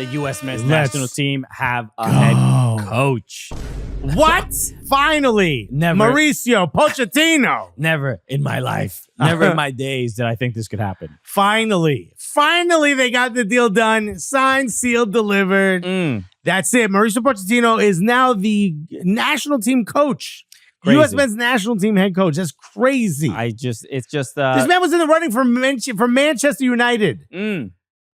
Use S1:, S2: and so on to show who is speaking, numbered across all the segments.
S1: the U.S. men's national team have a head coach.
S2: What? Finally.
S1: Never.
S2: Mauricio Pochettino.
S1: Never in my life, never in my days did I think this could happen.
S2: Finally, they got the deal done. Signed, sealed, delivered. That's it. Mauricio Pochettino is now the national team coach.
S1: Crazy.
S2: U.S. men's national team head coach. That's crazy.
S1: It's just
S2: this man was in the running for Manchester United,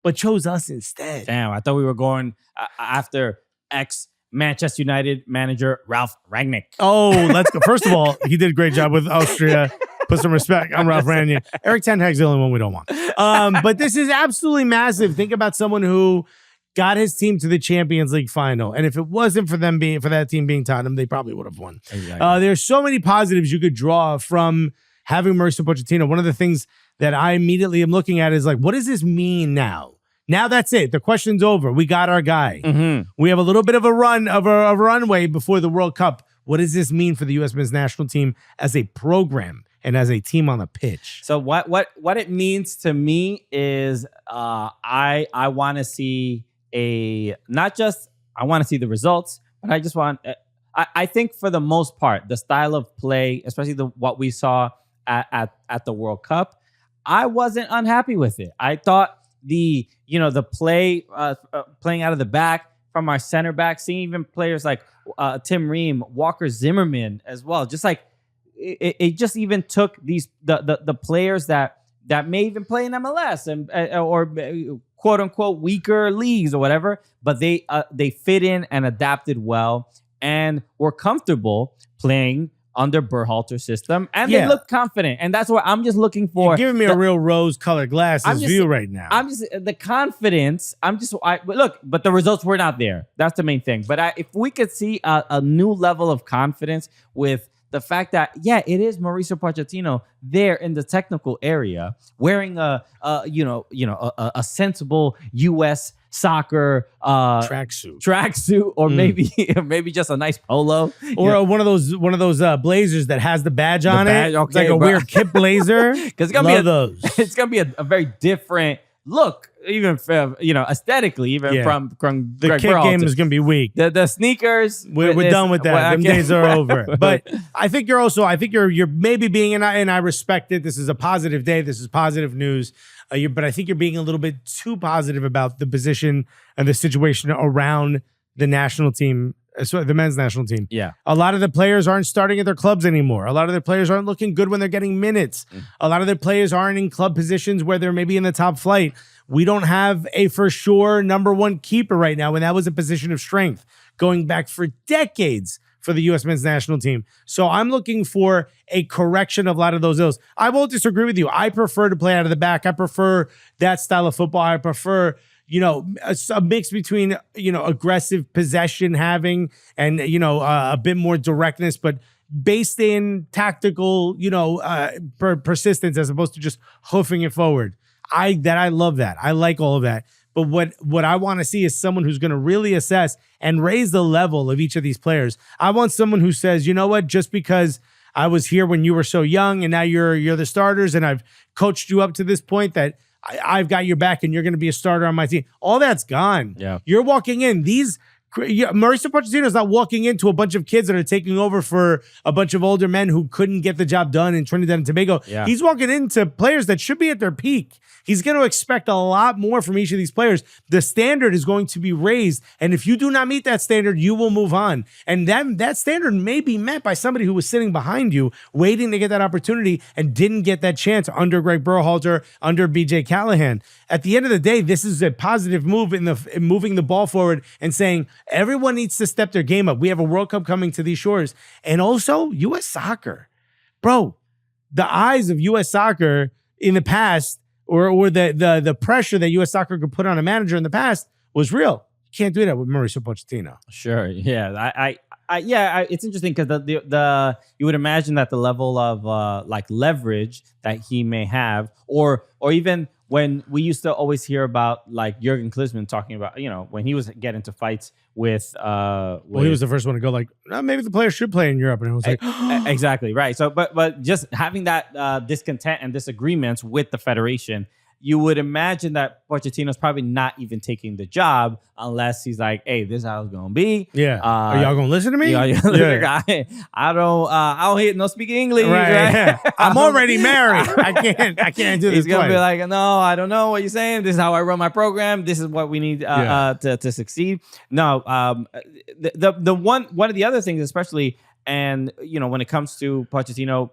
S2: but chose us instead.
S1: Damn, I thought we were going after ex-Manchester United manager Ralph Rangnick.
S2: Oh, let's go. First of all, he did a great job with Austria. Put some respect on Ralph Rangnick. Eric Ten Hag's the only one we don't want. But this is absolutely massive. Think about someone who got his team to the Champions League final. And if it wasn't for that team being Tottenham, they probably would have won. Exactly. There's so many positives you could draw from having Mauricio Pochettino. One of the things that I immediately am looking at is like, what does this mean now? Now that's it. The question's over. We got our guy. We have a little bit of a runway before the World Cup. What does this mean for the U.S. men's national team as a program and as a team on the pitch?
S1: So what it means to me is I want to see I want to see the results, but I just want I think for the most part, the style of play, especially what we saw at the World Cup, I wasn't unhappy with it. I thought the play playing out of the back from our center back, seeing even players like Tim Ream, Walker Zimmerman as well. Just like it just even took the players that may even play in MLS or quote unquote weaker leagues or whatever, but they fit in and adapted well and were comfortable playing under Berhalter's system, and they look confident, and that's what I'm just looking for.
S2: You're giving me a real rose-colored glasses view right now.
S1: I'm just the confidence. Look, but the results were not there. That's the main thing. But if we could see a new level of confidence with the fact that it is Mauricio Pochettino there in the technical area, wearing a sensible U.S. soccer tracksuit, or maybe just a nice polo,
S2: or one of those blazers that has the badge on it. Okay, it's like a weird kip blazer.
S1: Because it's gonna be a very different look, even aesthetically, even from
S2: the
S1: Greg
S2: kick
S1: Berhalter.
S2: game is gonna be weak.
S1: The sneakers,
S2: we're done with that. Them days are over. But I think you're maybe being, and I respect it. This is a positive day. This is positive news. But I think you're being a little bit too positive about the position and the situation around the national team, the men's national team.
S1: Yeah.
S2: A lot of the players aren't starting at their clubs anymore. A lot of the players aren't looking good when they're getting minutes. A lot of the players aren't in club positions where they're maybe in the top flight. We don't have a for sure number one keeper right now, and that was a position of strength going back for decades for the U.S. men's national team. So I'm looking for a correction of a lot of those ills. I won't disagree with you. I prefer to play out of the back. I prefer that style of football. I prefer, a mix between, aggressive possession having and, a bit more directness, but based in tactical, persistence as opposed to just hoofing it forward. I love that. I like all of that. But what I want to see is someone who's going to really assess and raise the level of each of these players. I want someone who says, you know what, just because I was here when you were so young and now you're the starters and I've coached you up to this point that I've got your back and you're going to be a starter on my team. All that's gone.
S1: Yeah.
S2: You're walking in. Mauricio Pochettino is not walking into a bunch of kids that are taking over for a bunch of older men who couldn't get the job done in Trinidad and Tobago.
S1: Yeah.
S2: He's walking into players that should be at their peak. He's going to expect a lot more from each of these players. The standard is going to be raised. And if you do not meet that standard, you will move on. And that standard may be met by somebody who was sitting behind you, waiting to get that opportunity and didn't get that chance under Greg Berhalter, under BJ Callahan. At the end of the day, this is a positive move in moving the ball forward and saying everyone needs to step their game up. We have a World Cup coming to these shores. And also U.S. soccer. Bro, the eyes of U.S. soccer in the past, or the pressure that U.S. soccer could put on a manager in the past was real. You can't do that with Mauricio Pochettino.
S1: Sure, yeah, it's interesting because the you would imagine that the level of leverage that he may have, or even when we used to always hear about like Jurgen Klinsmann talking about, when he was getting into fights with he
S2: was the first one to go like, maybe the players should play in Europe, and it was like
S1: exactly right. So but just having that discontent and disagreements with the federation, you would imagine that Pochettino's probably not even taking the job unless he's like, hey, this is how it's gonna be.
S2: Yeah. Are y'all gonna listen to me?
S1: I don't hit no speak English.
S2: Right. Yeah. I'm already married. I can't do this.
S1: He's gonna be like, no, I don't know what you're saying. This is how I run my program. This is what we need to succeed. No, the one of the other things, especially, and when it comes to Pochettino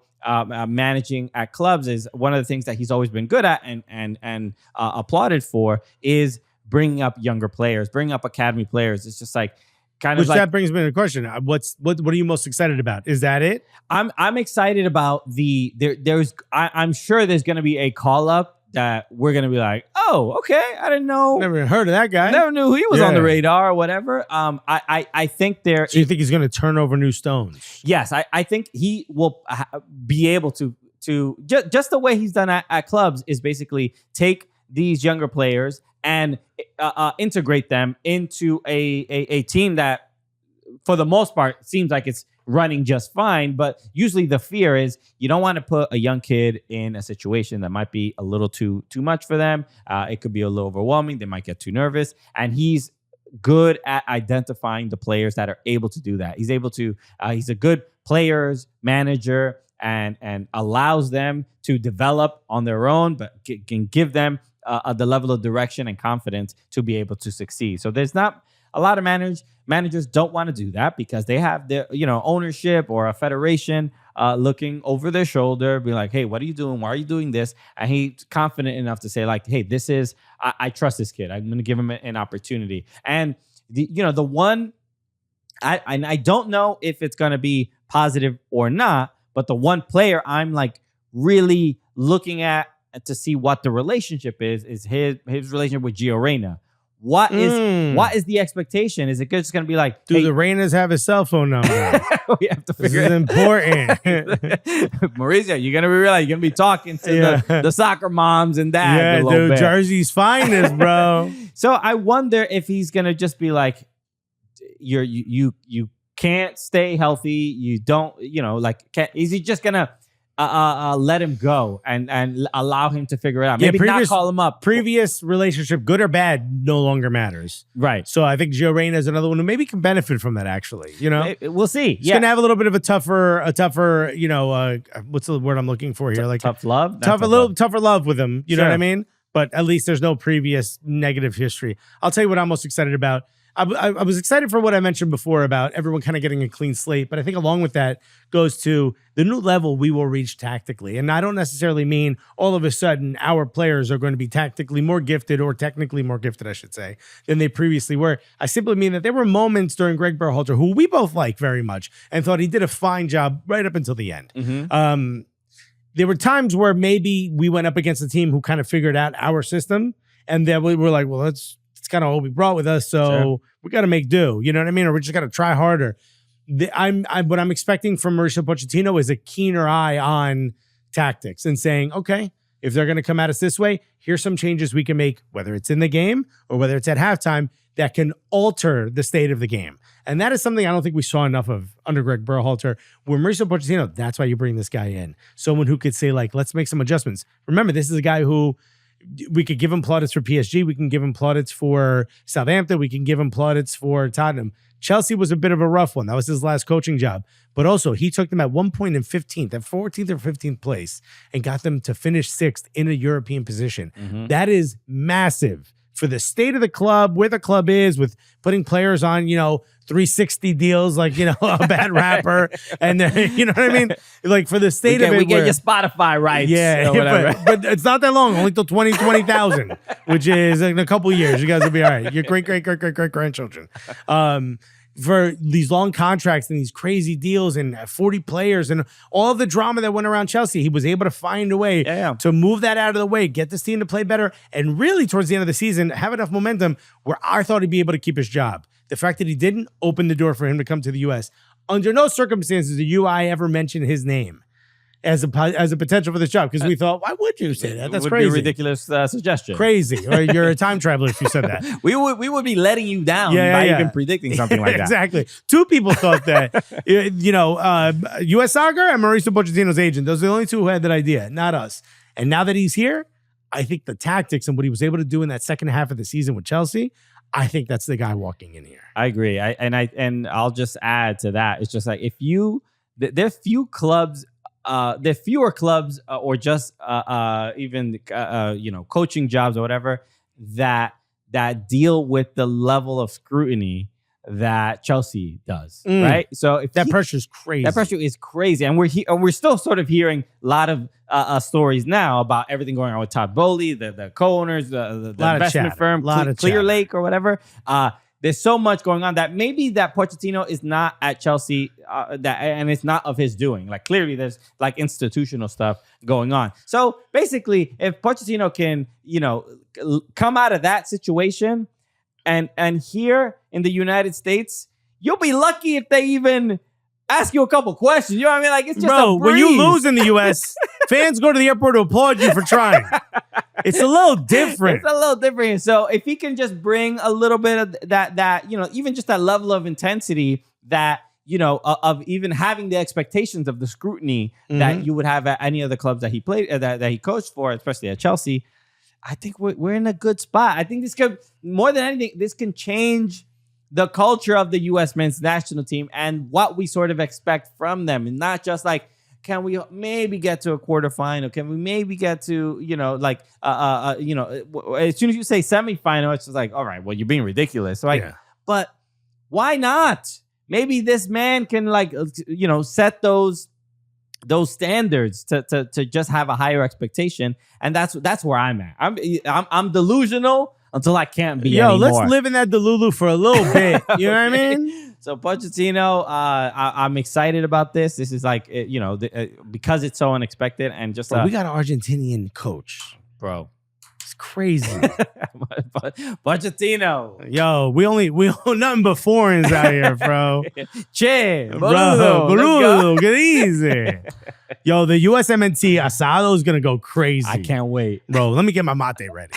S1: managing at clubs, is one of the things that he's always been good at and applauded for is bringing up younger players, bringing up academy players. It's just like
S2: that brings me to the question. What are you most excited about? Is that it?
S1: I'm excited about I'm sure there's going to be a call up that we're going to be like, oh, okay, I didn't know.
S2: Never heard of that guy.
S1: Never knew he was on the radar or whatever. I think there.
S2: So you think he's going to turn over new stones?
S1: Yes, I think he will be able to just the way he's done at clubs is basically take these younger players and integrate them into a team that, for the most part, seems like it's running just fine. But usually the fear is you don't want to put a young kid in a situation that might be a little too much for them. It could be a little overwhelming. They might get too nervous. And he's good at identifying the players that are able to do that. He's able to, he's a good players manager and allows them to develop on their own, but can give them the level of direction and confidence to be able to succeed. So there's not a lot of managers don't want to do that because they have their ownership or a federation looking over their shoulder, be like, hey, what are you doing? Why are you doing this? And he's confident enough to say like, hey, this is I trust this kid. I'm going to give him an opportunity. And the one I don't know if it's going to be positive or not, but the one player I'm like really looking at to see what the relationship is his relationship with Gio Reyna. What is the expectation? Is it just going to be like,
S2: do the Reynas have his cell phone number?
S1: We have to figure
S2: this is important.
S1: Mauricio, you're going to realize you're going to be talking to the soccer moms and dads.
S2: Yeah, dude, Jersey's finest, bro.
S1: So I wonder if he's going to just be like, you can't stay healthy. You don't, is he just going to let him go and allow him to figure it out? Maybe not call him up.
S2: Previous relationship, good or bad, no longer matters.
S1: Right.
S2: So I think Gio Reyna is another one who maybe can benefit from that, actually.
S1: We'll see.
S2: He's going to have a little bit of a tougher, what's the word I'm looking for here? Like
S1: tough love?
S2: Tougher love with him. You know what I mean? But at least there's no previous negative history. I'll tell you what I'm most excited about. I was excited for what I mentioned before about everyone kind of getting a clean slate, but I think along with that goes to the new level we will reach tactically. And I don't necessarily mean all of a sudden our players are going to be tactically more gifted or technically more gifted, I should say, than they previously were. I simply mean that there were moments during Greg Berhalter, who we both like very much and thought he did a fine job right up until the end. Mm-hmm. There were times where maybe we went up against a team who kind of figured out our system, and then we were like, well, it's kind of what we brought with us, so we got to make do. You know what I mean? Or we just got to try harder. What I'm expecting from Mauricio Pochettino is a keener eye on tactics and saying, okay, if they're going to come at us this way, here's some changes we can make, whether it's in the game or whether it's at halftime, that can alter the state of the game. And that is something I don't think we saw enough of under Greg Berhalter. Where Mauricio Pochettino, that's why you bring this guy in. Someone who could say, like, let's make some adjustments. Remember, this is a guy who we could give him plaudits for PSG. We can give him plaudits for Southampton. We can give him plaudits for Tottenham. Chelsea was a bit of a rough one. That was his last coaching job. But also, he took them at one point in 15th, at 14th or 15th place, and got them to finish 6th in a European position. Mm-hmm. That is massive for the state of the club, where the club is, with putting players on, 360 deals, like, a bad rapper. And then, you know what I mean? Like, for the state of it.
S1: We get your Spotify rights.
S2: Yeah, but it's not that long, only till 20,000, which is in a couple years. You guys will be all right. Your great-great-great-great-great-grandchildren. For these long contracts and these crazy deals and 40 players and all of the drama that went around Chelsea, he was able to find a way to move that out of the way, get this team to play better, and really towards the end of the season have enough momentum where I thought he'd be able to keep his job. The fact that he didn't open the door for him to come to the U.S. Under no circumstances did UI ever mention his name as a potential for this job, because we thought, why would you say that? That's crazy.
S1: Be a ridiculous suggestion.
S2: Crazy. Or you're a time traveler if you said that.
S1: we would be letting you down by even predicting something like that.
S2: Exactly. Two people thought that. U.S. Soccer and Mauricio Pochettino's agent. Those are the only two who had that idea, not us. And now that he's here, I think the tactics and what he was able to do in that second half of the season with Chelsea, I think that's the guy walking in here.
S1: I agree. I'll just add to that. It's just like there are fewer clubs or just even coaching jobs or whatever that deal with the level of scrutiny that Chelsea does, right? So if
S2: that pressure is crazy.
S1: That pressure is crazy, and we're still sort of hearing a lot of stories now about everything going on with Todd Bowley, the co-owners, the investment firm, Clear Lake or whatever. There's so much going on that maybe that Pochettino is not at Chelsea, and it's not of his doing. Like clearly, there's like institutional stuff going on. So basically, if Pochettino can, come out of that situation, and here in the United States, you'll be lucky if they even ask you a couple questions. You know what I mean? Like it's just a breeze.
S2: When you lose in the U.S., fans go to the airport to applaud you for trying. It's a little different.
S1: It's a little different. So if he can just bring a little bit of that, even just that level of intensity that, of even having the expectations of the scrutiny that you would have at any of the clubs that he played, that he coached for, especially at Chelsea, I think we're in a good spot. I think this could, more than anything, this can change the culture of the U.S. men's national team and what we sort of expect from them. And not just like, can we maybe get to a quarterfinal? Can we maybe get to, as soon as you say semifinal, it's just like, all right, well, you're being ridiculous. So but why not? Maybe this man can set those standards to just have a higher expectation. And that's where I'm at. I'm delusional until I can't be anymore.
S2: Let's live in that Delulu for a little bit. You know what I mean?
S1: So Pochettino, I'm excited about this. This is like, because it's so unexpected and just
S2: we got an Argentinian coach,
S1: bro.
S2: It's crazy.
S1: Pochettino.
S2: Yo, we own nothing but foreigners out here, bro.
S1: Che, boludo,
S2: get easy. Yo, the USMNT asado is gonna go crazy.
S1: I can't wait,
S2: bro. Let me get my mate ready.